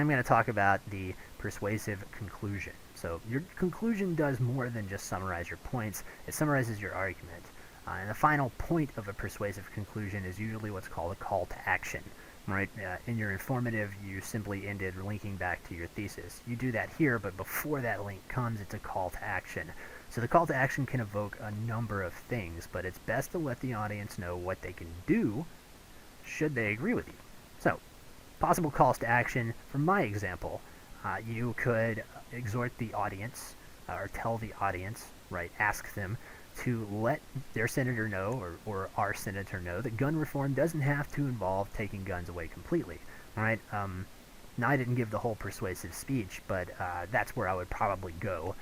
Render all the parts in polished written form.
I'm going to talk about the persuasive conclusion. So your conclusion does more than just summarize your points. It summarizes your argument. And the final point of a persuasive conclusion is usually what's called a call to action. Right? In your informative, you simply ended linking back to your thesis. You do that here, but before that link comes, it's a call to action. So the call to action can evoke a number of things, but it's best to let the audience know what they can do should they agree with you. So, possible calls to action. For my example, you could exhort the audience, or tell the audience, right, ask them to let their senator know, or our senator know, that gun reform doesn't have to involve taking guns away completely. Right? Now, I didn't give the whole persuasive speech, but that's where I would probably go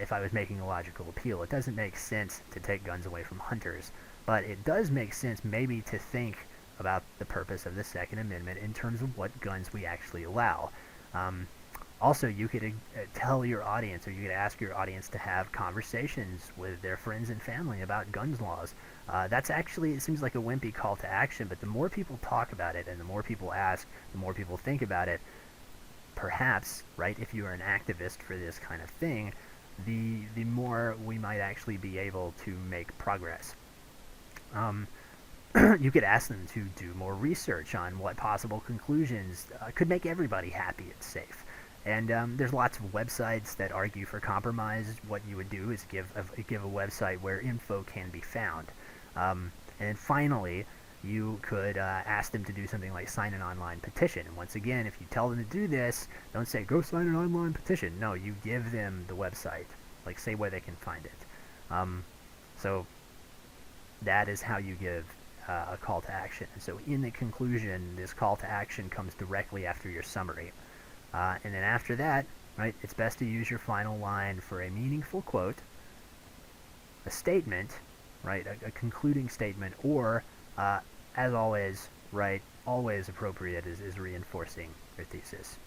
if I was making a logical appeal. It doesn't make sense to take guns away from hunters, but it does make sense maybe to think about the purpose of the Second Amendment in terms of what guns we actually allow. Also, you could tell your audience, or you could ask your audience to have conversations with their friends and family about guns laws. That's actually, it seems like a wimpy call to action, but the more people talk about it and the more people ask, the more people think about it, perhaps, right, if you are an activist for this kind of thing, the more we might actually be able to make progress. You could ask them to do more research on what possible conclusions could make everybody happy and safe. And there's lots of websites that argue for compromise. What you would do is give a website where info can be found. And then finally, you could ask them to do something like sign an online petition. And once again, if you tell them to do this, don't say, go sign an online petition. No, you give them the website. Like, say where they can find it. So that is how you give a call to action. And so in the conclusion, this call to action comes directly after your summary. And then after that, right, it's best to use your final line for a meaningful quote, a statement, right, a concluding statement, or, as always, right, always appropriate is reinforcing your thesis.